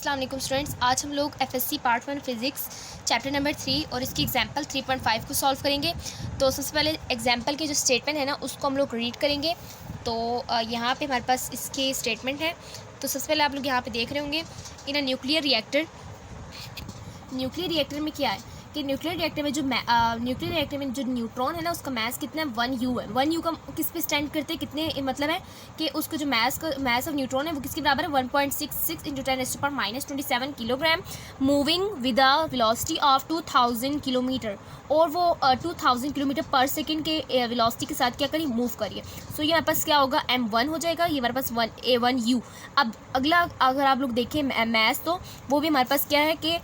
अस्सलाम वालेकुम स्टूडेंट्स। आज हम लोग FSc part 1 physics chapter number 3 और इसकी एग्जांपल 3.5 को सॉल्व करेंगे। तो सबसे पहले एग्जांपल के जो स्टेटमेंट है ना उसको हम लोग रीड करेंगे। तो यहाँ पे हमारे पास इसके स्टेटमेंट है। तो सबसे पहले आप लोग यहाँ पे देख रहे होंगे इन अ न्यूक्लियर रिएक्टर में क्या है कि न्यूक्लियर रिएक्टर में जो न्यूट्रॉन है ना उसका मास कितना है 1U है। 1U का किस पे स्टैंड करते हैं, कितने मतलब है कि उसका जो मास ऑफ न्यूट्रॉन है वो किसके बराबर है 1.66 × 10⁻⁻27 kilogram moving with a velocity of 2000 kilometre. और वो 2000 किलोमीटर पर सेकेंड के वेलोसिटी के साथ क्या करिए मूव करिए। सो ये हमारे पास क्या होगा m1 हो जाएगा, ये हमारे पास 1U। अब अगला अगर आप लोग देखें मैथ तो वो भी हमारे पास क्या है कि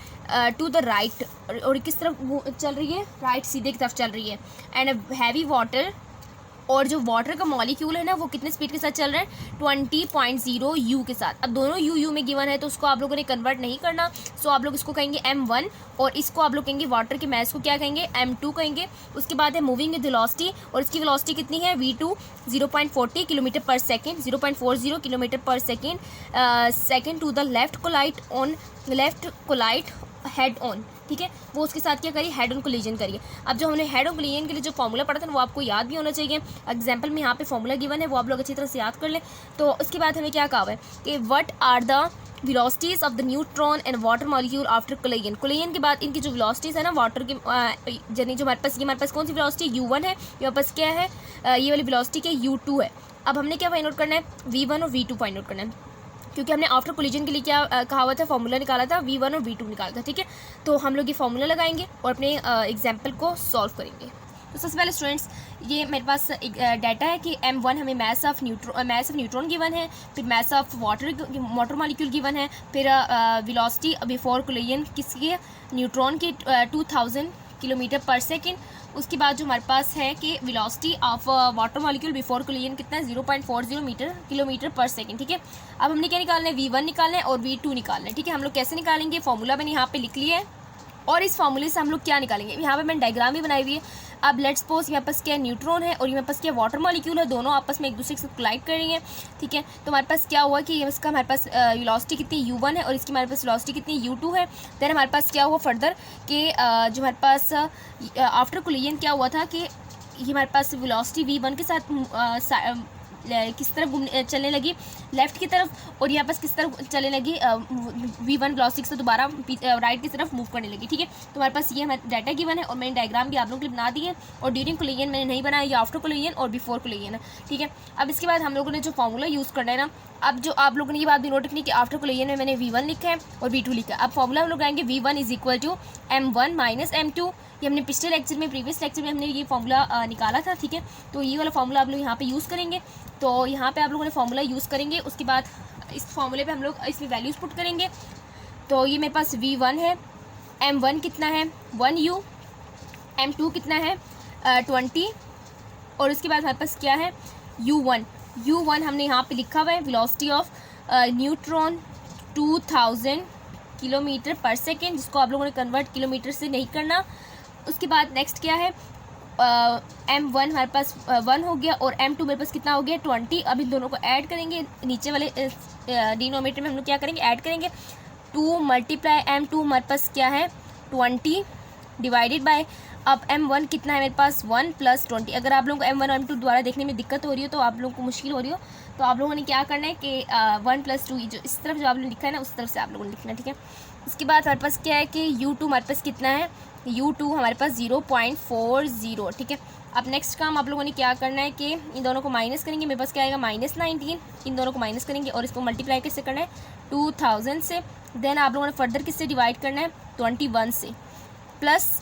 टू द राइट और किस तरफ चल रही है, राइट सीधे की तरफ चल रही है। एंड हैवी वाटर और जो वाटर का मॉलिक्यूल है ना वो कितने स्पीड के साथ चल रहा है 20.0 U के साथ। अब दोनों U में गिवन है तो उसको आप लोगों ने कन्वर्ट नहीं करना। सो आप लोग इसको कहेंगे m1 और इसको आप लोग कहेंगे वाटर के मास को क्या कहेंगे m2 कहेंगे। उसके बाद है मूविंग विद वेलोसिटी और इसकी वेलोसिटी कितनी है v2 0.40 किलोमीटर पर सेकेंड 0.40 किलोमीटर पर second second to the left collide head on. ठीक है, वो उसके साथ क्या करिए हेड ऑन कोलिजन करिए। अब जो हमने हेड ऑन कोलिजन के लिए जो फॉर्मूला पढ़ा था ना वो आपको याद भी होना चाहिए। एग्जांपल में यहाँ पे फॉर्मूला गिवन है वो आप लोग अच्छी तरह से याद कर लें। तो उसके बाद हमें क्या कहा हुआ है कि what are the velocities of the neutron and water molecule after collision. Collision के बाद इनकी जो वेलोसिटीज है ना वाटर की यानी जो हमारे पास कौन सी वेलोसिटी u1 है, ये हमारे पास क्या है ये वाली वेलोसिटी क्या u2 है। अब हमने क्या फाइंड आउट करना है v1 और v2 फाइंड आउट करना है, क्योंकि हमने आफ्टर कोलिजन के लिए क्या कहा हुआ था फॉर्मूला निकाला था v1 और v2 निकाला था। ठीक है, तो हम लोग ये फॉर्मूला लगाएंगे और अपने एग्जाम्पल को सॉल्व करेंगे। तो सबसे पहले स्टूडेंट्स ये मेरे पास एक डाटा है कि m1 हमें मास ऑफ न्यूट्रॉन गिवन है, फिर mass of water molecule given है, फिर वेलोसिटी बिफोर कोलिजन किसकी न्यूट्रॉन की 2000 किलोमीटर पर सेकेंड। उसके बाद जो हमारे पास है कि velocity of water molecule before collision कितना है 0.40 किलोमीटर पर सेकेंड। ठीक है, अब हमने क्या निकालना है v1 निकालना है और v2 निकालना है। ठीक है, हम लोग कैसे निकालेंगे फॉर्मूला मैंने यहाँ पे लिख लिया है और इस फॉर्मूले से हम लोग क्या निकालेंगे यहाँ पे मैंने डायग्राम भी बनाई हुई है। अब लेट्स सपोज यहाँ पास क्या न्यूट्रॉन है और यहाँ पास क्या वाटर मॉलिक्यूल है, दोनों आपस में एक दूसरे के साथ कोलाइड करेंगे। ठीक है, तो हमारे पास क्या हुआ कि इसका हमारे पास वेलोसिटी कितनी u1 है और इसकी हमारे पास वेलोसिटी कितनी u2 है। देन हमारे पास क्या हुआ फर्दर कि जो हमारे पास आफ्टर कोलिजन क्या हुआ था कि ये हमारे पास वेलोसिटी v1 के साथ किस तरफ चलने लगी लेफ़्ट की तरफ और यहाँ पास किस तरफ चलने लगी v1 वेलोसिटी से दोबारा राइट की तरफ मूव करने लगी। ठीक है, तो हमारे पास ये हमारा डाटा गिवन है और मैंने डायग्राम भी आप लोगों के लिए बना दी है और ड्यूरिंग कोलिजन मैंने नहीं बनाया, ये आफ्टर कोलिजन और बिफोर कोलिजन है। ठीक है, अब इसके बाद हम लोगों ने जो फॉर्मूला यूज़ करना है ना, अब जो आप लोगों ने ये बात भी नोट रखनी कि आफ्टर कोलिजन में मैंने v1 लिखा है और v2 लिखा है। अब फॉर्मूला हम लोग आएंगे v1 = m1 - m2। ये हमने पिछले प्रीवियस लेक्चर में हमने ये फॉर्मूला निकाला था। ठीक है, तो ये वाला फॉर्मूला आप लोग यहाँ पे यूज़ करेंगे। तो यहाँ पे आप लोगों ने फॉर्मूला यूज़ करेंगे, उसके बाद इस फॉर्मूले पे हम लोग इसमें वैल्यूज़ पुट करेंगे। तो ये मेरे पास v1 है, m1 कितना है 1U, m2 कितना है 20 और उसके बाद हमारे पास क्या है u1 हमने यहाँ पे लिखा हुआ है वेलोसिटी ऑफ न्यूट्रॉन 2000 किलोमीटर पर सेकेंड, जिसको आप लोगों ने कन्वर्ट किलोमीटर से नहीं करना। उसके बाद नेक्स्ट क्या है m1 हमारे पास 1 हो गया और m2 मेरे पास कितना हो गया 20। अब इन दोनों को ऐड करेंगे, नीचे वाले डिनोमिनेटर में हम लोग क्या करेंगे ऐड करेंगे 2 × m2 हमारे पास क्या है 20 डिवाइडेड बाय अब m1 कितना है मेरे पास 1 + 20। अगर आप लोगों को m1 और m2 द्वारा देखने में दिक्कत हो रही हो तो आप लोगों को मुश्किल हो रही हो तो आप लोगों ने क्या करना है कि 1 + 2 जो इस तरफ जो आपने लिखा है ना उस तरफ से आप लोगों ने लिखना है। ठीक है, उसके बाद हमारे पास क्या है कि u2 हमारे पास कितना है u2 हमारे पास 0.40। ठीक है, अब नेक्स्ट काम आप लोगों ने क्या करना है कि इन दोनों को माइनस करेंगे, मेरे पास क्या आएगा -19। इन दोनों को माइनस करेंगे और इसको मल्टीप्लाई कैसे करना है 2000 से। देन आप लोगों ने फर्दर किससे डिवाइड करना है 21 से, प्लस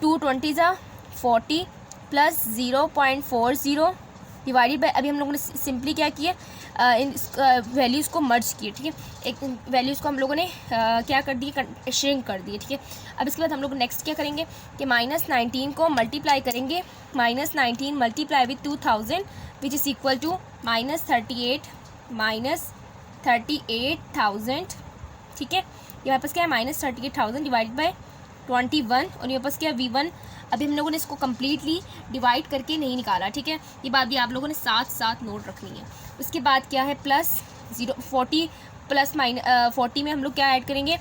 2 20 = 40 प्लस 0.40 डिवाइडेड बाय अभी हम लोगों ने सिंपली क्या किया इन वैल्यूज़ को मर्ज किए। ठीक है, एक वैल्यूज़ को हम लोगों ने क्या कर दिए श्रिंक कर दिए। ठीक है, अब इसके बाद हम लोग नेक्स्ट क्या करेंगे कि -19 को मल्टीप्लाई करेंगे, -19 multiply with 2000 which is equal to -38,000। ठीक है, ये हमारे पास क्या है -38,000 डिवाइडेड बाय 21 और यहाँ पास क्या v1 अभी हम लोगों ने इसको कम्प्लीटली डिवाइड करके नहीं निकाला। ठीक है, ये बात भी आप लोगों ने साथ साथ नोट रखनी है। उसके बाद क्या है प्लस 40 प्लस 40 में हम लोग क्या ऐड करेंगे,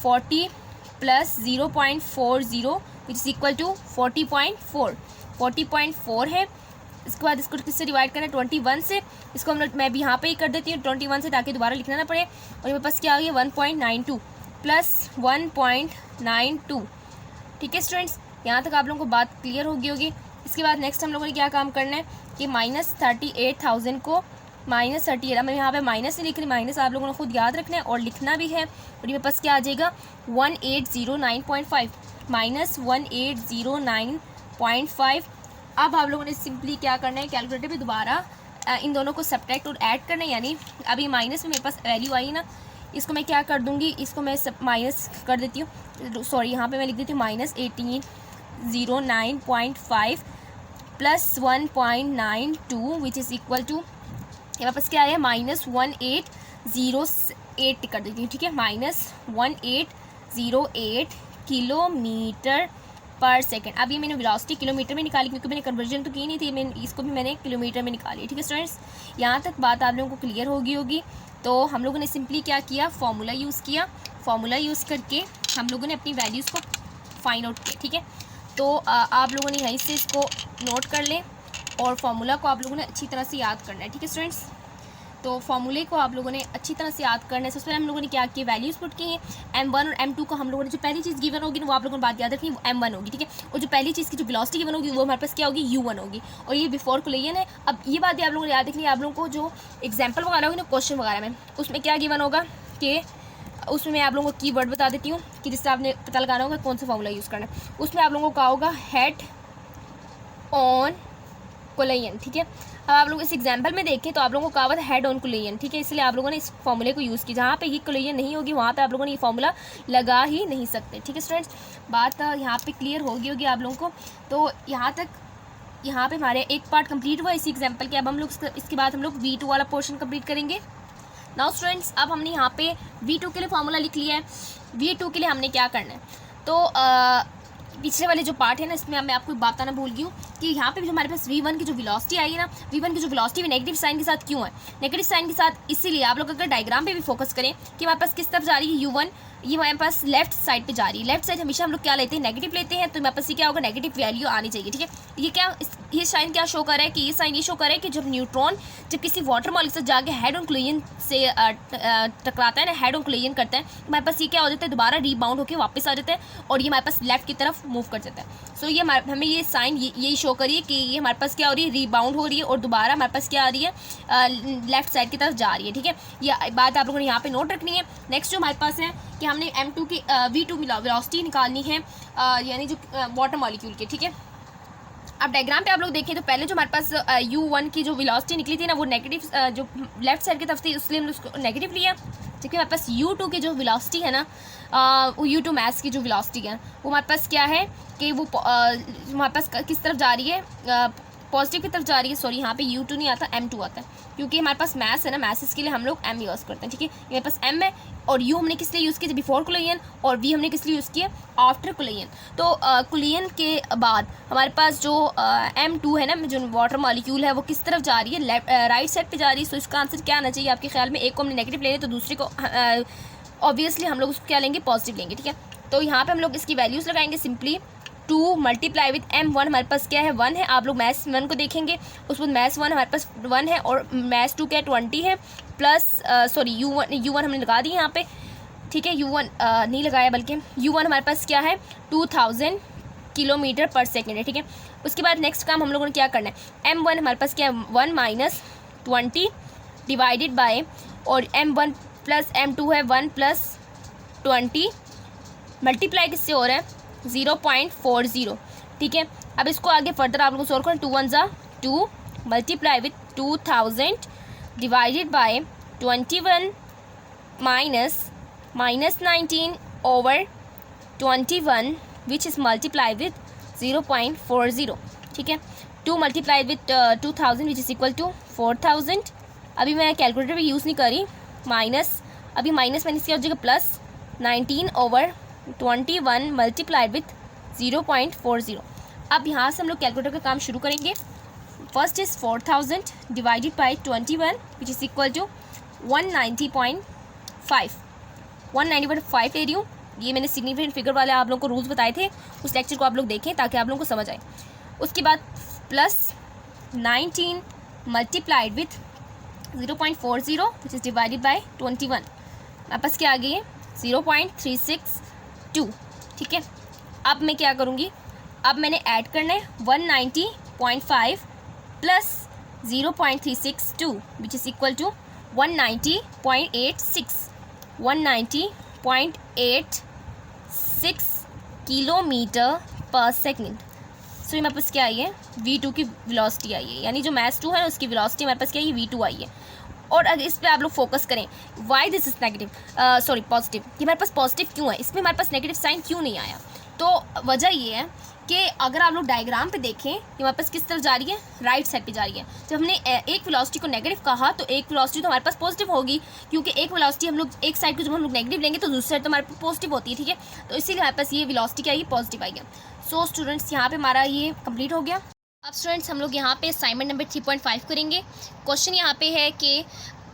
40 plus 0.40 which is equal to 40.4, 40.4 है। इसके बाद इसको किससे डिवाइड करना है, 21 से। इसको हम लोग मैं भी यहाँ पे ही कर देती हूँ 21 से, ताकि दोबारा लिखना ना पड़े। और मेरे पास क्या आ गया 1.92 प्लस 1.92। ठीक है स्टूडेंट्स, यहाँ तक आप लोगों को बात क्लियर होगी। इसके बाद नेक्स्ट हम लोगों ने क्या काम करना है कि -38,000 को -38, अब मैं यहाँ पे माइनस से लिख रही, माइनस आप लोगों ने खुद याद रखना है और लिखना भी है। और मेरे पास क्या आ जाएगा 1809.5 -1809.5। अब आप लोगों ने सिंपली क्या करना है, कैलकुलेटर पे दोबारा इन दोनों को सब्ट्रैक्ट और ऐड करना है। यानी अभी माइनस में मेरे पास वैल्यू आई ना, इसको मैं क्या कर दूँगी, इसको मैं सब माइनस कर देती हूँ। सॉरी, यहाँ पे मैं लिख देती हूँ -1809.5 plus 1.92 which is equal to, मेरे पास क्या है -1808 कर देती हूँ। ठीक है, -1808 किलोमीटर पर सेकेंड। अब ये मैंने वेलोसिटी किलोमीटर में निकाली, क्योंकि मैंने कन्वर्जन तो की नहीं थी, इसको भी मैंने किलोमीटर में निकाली। ठीक है स्टूडेंट्स, यहाँ तक बात आप लोगों को क्लियर होगी। तो हम लोगों ने सिंपली क्या किया, फार्मूला यूज़ किया। फार्मूला यूज़ करके हम लोगों ने अपनी वैल्यूज़ को फाइंड आउट किया। ठीक है, तो आप लोगों ने यहीं से इसको नोट कर लें और फार्मूला को आप लोगों ने अच्छी तरह से याद करना है। ठीक है स्टूडेंट्स, तो फार्मूले को आप लोगों ने अच्छी तरह से याद करना है। सबसे पहले हम लोगों ने क्या किया, वैल्यूज़ पुट की हैं। M1 और M2 को हम लोगों ने जो पहली चीज़ गिवन होगी ना, वो आप लोगों ने बात याद रखनी, वो M1 होगी। ठीक है, और जो पहली चीज़ की जो वेलोसिटी गिवन होगी वो हमारे पास क्या होगी, U1 होगी। और ये बिफोर कोलिजन है। अब ये बात आप लोगों ने याद रखनी है। आप लोगों को जो एग्जाम्पल वगैरह होगी ना, क्वेश्चन वगैरह में, उसमें क्या गिवन होगा कि उसमें मैं आप लोगों को कीवर्ड बता देती हूँ कि जिससे आपने पता लगाना होगा कौन सा फार्मूला यूज़ करना है। उसमें आप लोगों को कहा होगा हेड ऑन कोलिजन। ठीक है, अब आप लोग इस एग्जाम्पल में देखें तो आप लोगों को कहा हुआ था हेड ऑन कोलिजन। ठीक है, इसलिए आप लोगों ने इस फॉर्मूले को यूज़ किया। जहाँ पे ये कोलिजन नहीं होगी वहाँ पे आप लोगों ने ये फार्मूला लगा ही नहीं सकते। ठीक है स्टूडेंट्स, बात यहाँ पे क्लियर होगी आप लोगों को। तो यहाँ पे हमारे एक पार्ट कंप्लीट हुआ इसी एग्जाम्पल के। अब हम लोग इसके बाद हम लोग V2 वाला पोर्शन कंप्लीट करेंगे। नाउ स्टूडेंट्स, अब हमने यहाँ पे V2 के लिए फार्मूला लिख लिया है। V2 के लिए हमने क्या करना है, तो पिछले वाले जो पार्ट है ना, इसमें मैं आपको बात बताना भूल गई हूँ कि यहाँ पे भी जो हमारे पास V1 की जो वेलोसिटी आई है ना, V1 की जो वेलोसिटी भी नेगेटिव साइन के साथ क्यों है, नेगेटिव साइन के साथ इसीलिए आप लोग अगर डायग्राम पे भी फोकस करें कि हमारे पास किस तरफ जा रही है U1, ये हमारे पास लेफ्ट साइड पे जा रही है। लेफ्ट साइड हमेशा हम लोग क्या लेते हैं, नेगेटिव लेते हैं। तो हमारे पास ये क्या होगा, नेगेटिव वैल्यू आनी चाहिए। ठीक है, ये साइन क्या शो कर रहा है कि ये साइन ये शो कर रहा है कि जब न्यूट्रॉन जब किसी वाटर मॉलिक्यूल से जाके हेड ऑन कोलिजन से टकराता है ना, हेड ऑन कोलिजन करता है, तो हमारे पास ये क्या हो जाता है, दोबारा रीबाउंड होकर वापस आ जाता है और ये हमारे पास लेफ्ट की तरफ मूव कर जाता है। सो ये हमें ये साइन यही शो करिए कि ये हमारे पास क्या हो रही है, रीबाउंड हो रही है और दोबारा हमारे पास क्या आ रही है, लेफ्ट साइड की तरफ जा रही है। ठीक है, ये बात आप लोगों ने यहाँ पे नोट रखनी है। नेक्स्ट जो हमारे पास है कि हमने M2 की V2 वेलोसिटी निकालनी है, यानी जो वाटर मॉलिक्यूल की। ठीक है, अब डायग्राम पे आप लोग देखें तो पहले जो हमारे पास U1 की जो वेलोसिटी निकली थी ना, वो नेगेटिव जो लेफ्ट साइड की तरफ थी, इसलिए हमने उसको नेगेटिव लिया। जबकि हमारे पास U2 की जो वेलोसिटी है ना, वो U2 मैथ्स की जो वेलोसिटी है वो हमारे पास क्या है कि वो हमारे पास किस तरफ जा रही है, पॉजिटिव की तरफ जा रही है। सॉरी, यहाँ पे U2 नहीं आता, M2 आता है, क्योंकि हमारे पास मैथ्स है ना, मैथ्स के लिए हम लोग M यूज़ करते हैं। ठीक है, मेरे पास M है और U हमने किस लिए यूज़ किया, बिफोर कोलिजन, और V हमने किस लिए यूज़ किया, आफ्टर कोलिजन। तो कोलिजन के बाद हमारे पास जो M2 है ना, जो वाटर मॉलिक्यूल है, वो किस तरफ जा रही है, राइट साइड पे जा रही है। सो इसका आंसर क्या आना चाहिए आपके ख्याल में, एक को हमने नेगेटिव लेंगे तो दूसरे को ऑब्वियसली हम लोग उसको क्या लेंगे, पॉजिटिव लेंगे। ठीक है, तो यहाँ पर हम लोग इसकी वैल्यूज़ लगाएंगे। सिंपली 2 मल्टीप्लाई विद M1 हमारे पास क्या है, 1 है। आप लोग मैथ्स 1 को देखेंगे, उसमें मैथ्स 1 हमारे पास 1 है और मैथ्स 2 क्या है, 20 है, प्लस सॉरी U1 हमने लगा दी यहाँ पे। ठीक है, U1 नहीं लगाया, बल्कि U1 हमारे पास क्या है, 2000 किलोमीटर पर सेकेंड है। ठीक है, उसके बाद नेक्स्ट काम हम लोगों ने क्या करना है, M1 हमारे पास क्या है, 1 माइनस 20 डिवाइडेड बाय, और M1 प्लस M2 है 1 प्लस 20 मल्टीप्लाई किससे हो रहा है, 0.40। ठीक है, अब इसको आगे फर्दर आप लोगों को सोल्व करना, 2 1 ज़ा 2 multiply with 2000 divided by 21 minus 19 over 21 which is multiply with 0.40। ठीक है, 2 multiply with 2000 which is equal to 4000। अभी मैं कैलकुलेटर भी यूज़ नहीं करी, माइनस अभी माइनस मैंने इसकी जगह प्लस 19 ओवर 21 मल्टीप्लाइड विथ 0.40। अब यहाँ से हम लोग कैलकुलेटर का काम शुरू करेंगे। First is 4000 divided by 21 which is equal to 190/5 ले रही हूँ। ये मैंने सिग्निफिकेंट फिगर वाले आप लोगों को रूल्स बताए थे, उस लेक्चर को आप लोग देखें ताकि आप लोगों को समझ आए। उसके बाद plus 19 multiplied with 0.40 which is divided by 21, मेरे पास क्या आ गई है 0.362। ठीक है, अब मैं क्या करूँगी, अब मैंने ऐड करना है 190.5 plus 0.362 which is equal to 190.86 kilometre पर सेकेंड। सो ये मेरे पास क्या आई है v2 की वेलोसिटी आई है, यानी जो मैस 2 है उसकी वेलोसिटी मेरे पास क्या है v2 आई है। और अगर इस पर आप लोग फोकस करें why this is negative sorry positive, ये मेरे पास पॉजिटिव क्यों है, इसमें हमारे पास नेगेटिव साइन क्यों नहीं आया। तो वजह ये है कि अगर आप लोग डायग्राम पे देखें ये हमारे पास किस तरफ जा रही है, राइट साइड पे जा रही है। जब हमने एक वेलोसिटी को नेगेटिव कहा तो एक वेलोसिटी तो हमारे पास पॉजिटिव होगी, क्योंकि एक वेलोसिटी हम लोग एक साइड को जब हम लोग नेगेटिव लेंगे तो दूसरी साइड तो हमारे पास पॉजिटिव होती है। ठीक है, तो इसीलिए हमारे पास ये वेलोसिटी क्या आई पॉजिटिव आई है। सो स्टूडेंट्स यहाँ पे हमारा ये कंप्लीट हो गया। अब स्टूडेंट्स हम लोग यहाँ पे असाइनमेंट नंबर 3.5 करेंगे। क्वेश्चन यहाँ पे है कि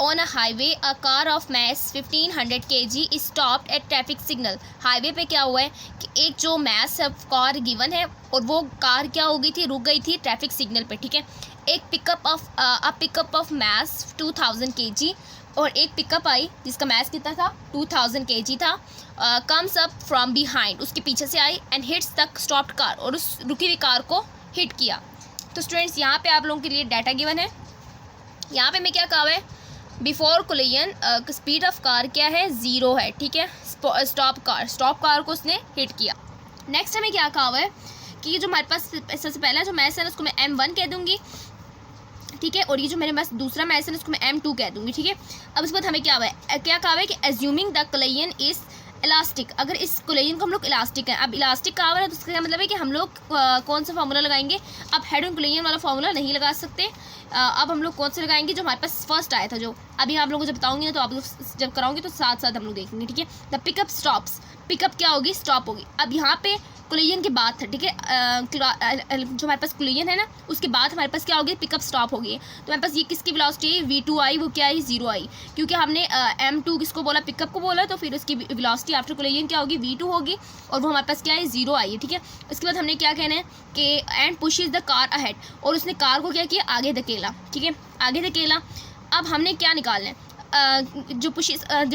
on a highway a car of mass 1500 kg is stopped at traffic signal. Highway पे क्या हुआ है कि एक जो मैस कार गिवन है और वो कार क्या हो गई थी, रुक गई थी ट्रैफिक सिग्नल पे। ठीक है, एक पिकअप ऑफ मैस 2000 kg और एक पिकअप आई जिसका मैस कितना था 2000 kg था, कम्स अप फ्रॉम बिहाइंड, उसके पीछे से आई and hits the stopped car, और उस रुकी हुई कार को हिट किया। तो स्टूडेंट्स यहाँ पे आप लोगों के लिए डाटा गिवन है। यहाँ पे मैं क्या कहा है before collision speed of car क्या है 0 है। ठीक है, स्टॉप कार को उसने हिट किया। नेक्स्ट हमें क्या कहा हुआ है कि ये जो हमारे पास सबसे पहला जो मैस है उसको मैं M1 कह दूंगी। ठीक है, और ये जो मेरे पास दूसरा मैस है उसको मैं M2 कह दूंगी। ठीक है, अब इसके बाद हमें क्या कहा है कि assuming the collision is elastic, अगर इस कोलिजन को हम लोग इलास्टिक है। अब इलास्टिक कहा हुआ है तो इसका क्या मतलब है कि हम लोग कौन सा फार्मूला लगाएंगे, अब हेड ऑन कोलिजन वाला फार्मूला नहीं लगा सकते। अब हम लोग कौन से लगाएंगे जो हमारे पास फर्स्ट आया था, जो अभी आप लोगों को जब बताऊंगी ना तो आप लोग जब कराऊंगी तो साथ साथ हम लोग देखेंगे। ठीक है, द पिकअप स्टॉप्स, पिकअप क्या होगी स्टॉप होगी। अब यहाँ पे कोलिजन के बाद था। ठीक है, जो हमारे पास कोलिजन है ना उसके बाद हमारे पास क्या होगी पिकअप स्टॉप होगी। तो हमारे पास ये किसकी वेलोसिटी v2 आई, वो क्या आई 0 आई, क्योंकि हमने M2 किसको बोला पिकअप को बोला, तो फिर उसकी वेलोसिटी आफ्टर कोलिजन क्या होगी v2 होगी और वो हमारे पास क्या है 0 आई है। ठीक है, उसके बाद हमने क्या कहना है कि and pushes the car ahead, और उसने कार को क्या किया आगे धकेला। ठीक है, आगे धकेला। अब हमने क्या निकालना है जो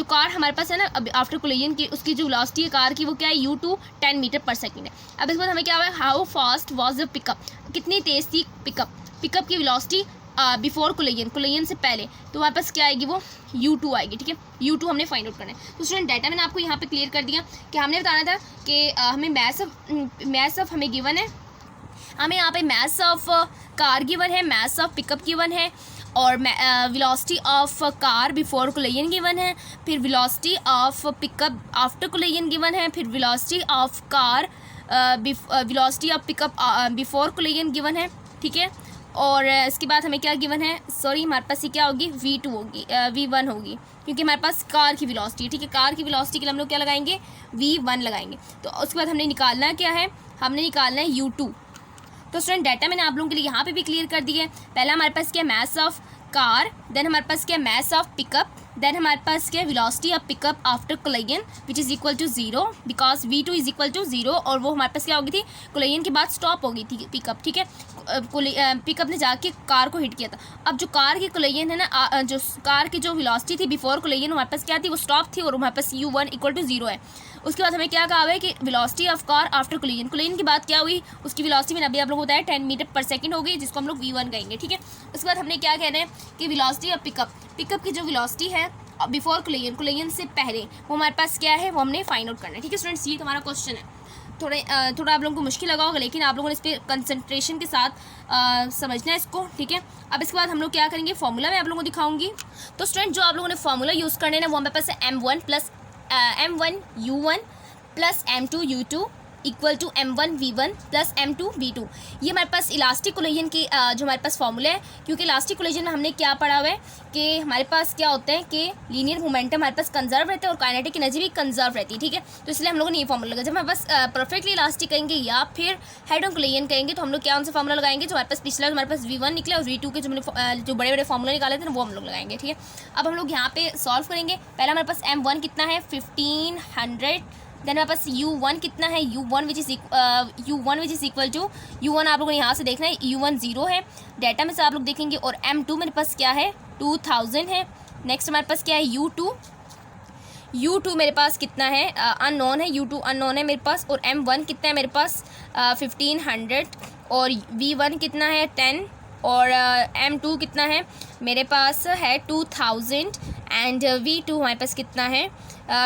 कार हमारे पास है ना अब आफ्टर कोलिजन की उसकी जो वेलोसिटी है कार की वो क्या है u2 10 मीटर पर सेकेंड है। अब इसके बाद हमें क्या हुआ है how fast was the pickup, कितनी तेज़ थी पिकअप की वेलोसिटी बिफोर कोलिजन से पहले, तो हमारे पास क्या आएगी वो u2 आएगी। ठीक है, u2 हमने फाइंड आउट करना है। तो स्टूडेंट डाटा मैंने आपको यहाँ पे क्लियर कर दिया कि हमने बताना था कि हमें मैस ऑफ हमें गिवन है, हमें यहाँ पे मैस ऑफ कार गिवन है, मैस ऑफ पिकअप गिवन है, और velocity of car before collision given है, फिर velocity of pickup after collision given है, फिर velocity of car velocity of pickup before collision given है। ठीक है, और इसके बाद हमें क्या गिवन है, सॉरी हमारे पास ये क्या होगी v2 होगी v1 होगी, क्योंकि हमारे पास कार की वेलोसिटी। ठीक है, कार की वेलोसिटी के लिए हम लोग क्या लगाएंगे v1 लगाएंगे। तो उसके बाद हमने निकालना क्या है, हमने निकालना है u2। तो स्टूडेंट डाटा मैंने आप लोगों के लिए यहाँ पे भी क्लियर कर दिया है। पहला हमारे पास क्या मैस ऑफ कार, देन हमारे पास क्या मैस ऑफ पिकअप, देन हमारे पास क्या velocity of pickup after collision which is equal to 0 because v2 is equal to 0, और वो हमारे पास क्या होगी थी कोलिजन के बाद स्टॉप हो गई थी पिकअप। ठीक है, पिकअप ने जाके कार को हिट किया था। अब जो कार की कोलिजन है ना जो कार की जो वेलोसिटी थी बिफोर कोलिजन हमारे पास क्या थी वो स्टॉप थी, और हमारे पास u1 इक्वल टू 0 है। उसके बाद हमें क्या कहा है कि velocity of car after collision के बाद क्या हुई उसकी वेलोसिटी मैंने अभी आप लोगों को बताया 10 मीटर पर सेकंड हो गई, जिसको हम लोग v1 कहेंगे। ठीक है, उसके बाद हमने क्या कहना है कि वेलोसिटी ऑफ पिकअप की जो वेलोसिटी है बिफोर कोलिजन से पहले वो हमारे पास क्या है वो हमने फाइंड आउट करना है। ठीक है स्टूडेंट्स, ये तुम्हारा क्वेश्चन है। थोड़ा आप लोगों को मुश्किल लगा होगा, लेकिन आप लोगों ने इस पर कंसंट्रेशन के साथ समझना है इसको। ठीक है, अब इसके बाद हम लोग क्या करेंगे फॉर्मूला मैं आप लोगों को दिखाऊंगी। तो स्टूडेंट जो आप लोगों ने फॉर्मूला यूज़ करना है ना वो हमारे पास है m1 u1 plus m2 u2 equal to m1v1 plus m2v2। ये हमारे पास इलास्टिक कोलिजन की जो हमारे पास फॉर्मूला है, क्योंकि इलास्टिक कोलिजन में हमने क्या पढ़ा हुआ है कि हमारे पास क्या होता है कि लीनियर मोमेंटम हमारे पास कंजर्व रहता है और काइनेटिक एनर्जी भी कंजर्व रहती है, ठीक है। तो इसलिए हम लोगों ने ये फॉर्मूला लगाया। जब हमारे पास परफेक्टली इलास्टिक कहेंगे या फिर हेड ऑन कोलिजन कहेंगे तो हम लोग क्या उनसे फॉर्मूला लगाएंगे, जो हमारे पास पिछला हमारे पास v1 निकला और v2 के जो बड़े बड़े फॉर्मूला निकाले थे ना, वो हम लोग लगाएंगे, ठीक है। अब हम लोग यहाँ पे सॉल्व करेंगे। पहला हमारे पास m1 कितना है 1500, देन हमारे पास u1 कितना है u1 which is equal to u1 आप लोगों ने यहाँ से देखना है u1 0 है, डाटा में से आप लोग देखेंगे। और m2 मेरे पास क्या है 2000 है। नेक्स्ट हमारे पास क्या है u2 मेरे पास कितना है अननोन है, u2 अननोन है मेरे पास। और m1 कितना है मेरे पास 1500 और v1 कितना है 10 और m2 कितना है मेरे पास है 2000 एंड v2 हमारे पास कितना है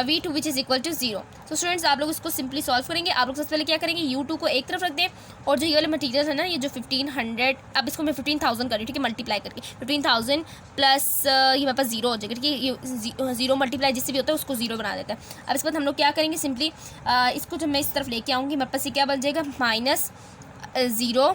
v2 which is equal to 0। तो स्टूडेंट्स आप लोग इसको सिंपली सॉल्व करेंगे। आप लोग सबसे पहले क्या करेंगे, u2 को एक तरफ रख दें और जो ये वाले मटीरियल है ना, ये जो 1500, अब इसको मैं 15,000 करी, ठीक है, मल्टीप्लाई करके 15,000 प्लस ये मेरे पास 0 हो जाएगा, ठीक है। ये 0 मल्टीप्लाई जिससे भी होता है उसको 0 बना देता है। अब इसके बाद हम लोग क्या करेंगे, सिंपली इसको जब मैं इस तरफ लेके आऊँगी मेरे पास ये क्या बन जाएगा -0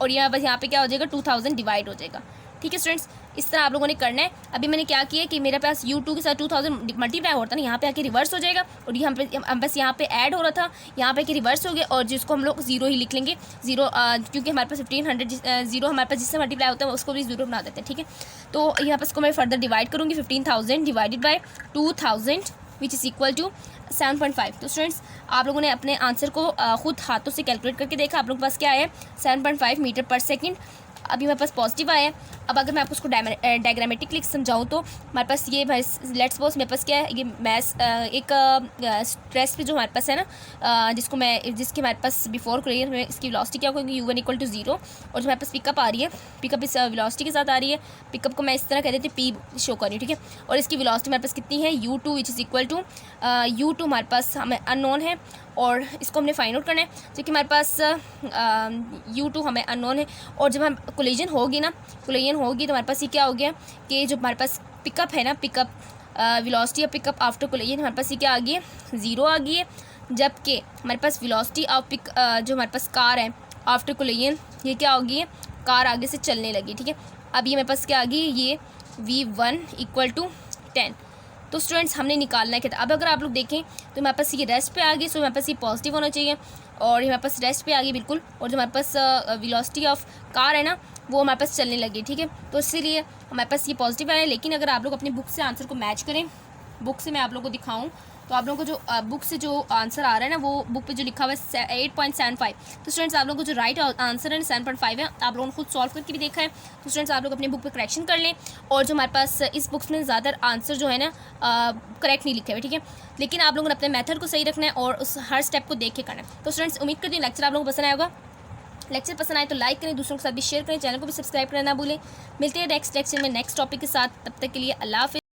और यहाँ पे क्या हो जाएगा 2000 डिवाइड हो जाएगा, ठीक है स्टूडेंट्स। इस तरह आप लोगों ने करना है। अभी मैंने क्या किया कि मेरे पास u2 के साथ 2000 मल्टीप्लाई होता है ना, यहाँ पे आके रिवर्स हो जाएगा और ये हम बस यहाँ पे ऐड हो रहा था, यहाँ पे कि रिवर्स हो गया और जिसको हम लोग 0 ही लिख लेंगे 0 क्योंकि हमारे पास 1500 0 हमारे पास जिससे मल्टीप्लाई होता है उसको भी 0 बना देते हैं, ठीक है। तो यहाँ पर इसको मैं फर्दर डिवाइड करूँगी 15,000 divided by 2000 which is equal to 7.5। तो स्टूडेंट्स आप लोगों ने अपने आंसर को खुद हाथों से कैलकुलेट करके देखा, आप लोगों के पास क्या है 7.5 मीटर पर सेकेंड। अभी मेरे पास पॉजिटिव आया है। अब अगर मैं आपको उसको डायग्रामेटिकली समझाऊँ तो हमारे पास ये भाई लेट्स सपोज मेरे पास क्या है, ये मैस एक स्ट्रेस पे जो हमारे पास है ना, जिसके हमारे पास बिफोर कोलिजन में इसकी वेलोसिटी क्या होगी u1 इक्वल टू 0 और जो हमारे पास पिकअप आ रही है, पिकअप इस वेलोसिटी के साथ आ रही है। पिकअप को मैं इस तरह कह देती पी शो कर रही हूँ, ठीक है। और इसकी वेलोसिटी हमारे पास कितनी है u2 which is equal to u2 हमारे पास हमें अननोन है और इसको हमने फाइंड आउट करना है, क्योंकि हमारे पास u2 हमें अननोन है। और जब हम कोलिजन होगी तो हमारे पास ये क्या हो गया कि जो हमारे पास पिकअप है ना, pickup velocity of pickup after collision हमारे पास ये क्या आ गई है 0 आ गई है, जबकि हमारे पास वेलोसिटी ऑफ जो हमारे पास कार है आफ्टर कोलिजन ये क्या हो गई है, कार आगे से चलने लगी, ठीक है। अब ये मेरे पास क्या आ गई, ये v1 इक्वल टू 10। तो स्टूडेंट्स हमने निकालना है क्या। अब अगर आप लोग देखें तो हमारे पास ये रेस्ट पे आ गई, सो हमारे पास ये पॉजिटिव होना चाहिए और हमारे पास रेस्ट पे आ गई बिल्कुल। और जो हमारे पास वेलोसिटी ऑफ कार है ना, वो हमारे पास चलने लगी, ठीक है। तो इसीलिए हमारे पास ये पॉजिटिव आया। लेकिन अगर आप लोग अपनी बुक से आंसर को मैच करें, बुक से मैं आप लोगों को दिखाऊं तो आप लोगों को जो बुक से जो आंसर आ रहा है ना, वो बुक पे जो लिखा हुआ है 8.75। तो स्टूडेंट्स आप लोगों को जो राइट आंसर है 7.5 है, आप लोगों ने खुद सॉल्व करके भी देखा है। तो स्टूडेंट्स आप लोग अपनी बुक पे करेक्शन कर लें। और जो हमारे पास इस बुक्स में ज़्यादातर आंसर जो है ना करेक्ट नहीं लिखे हुए, ठीक है। लेकिन आप लोगों ने अपने मेथड को सही रखना है और उस हर स्टेप को देख के करना है। तो स्टूडेंट्स उम्मीद करती हूँ लेक्चर आप लोगों को पसंद आया होगा। लेक्चर पसंद आए तो लाइक करें, दूसरों के साथ भी शेयर करें, चैनल को भी सब्सक्राइब करना ना भूलें। मिलते हैं नेक्स्ट लेक्चर में नेक्स्ट टॉपिक के साथ, तब तक के लिए अल्लाह हाफ़िज़।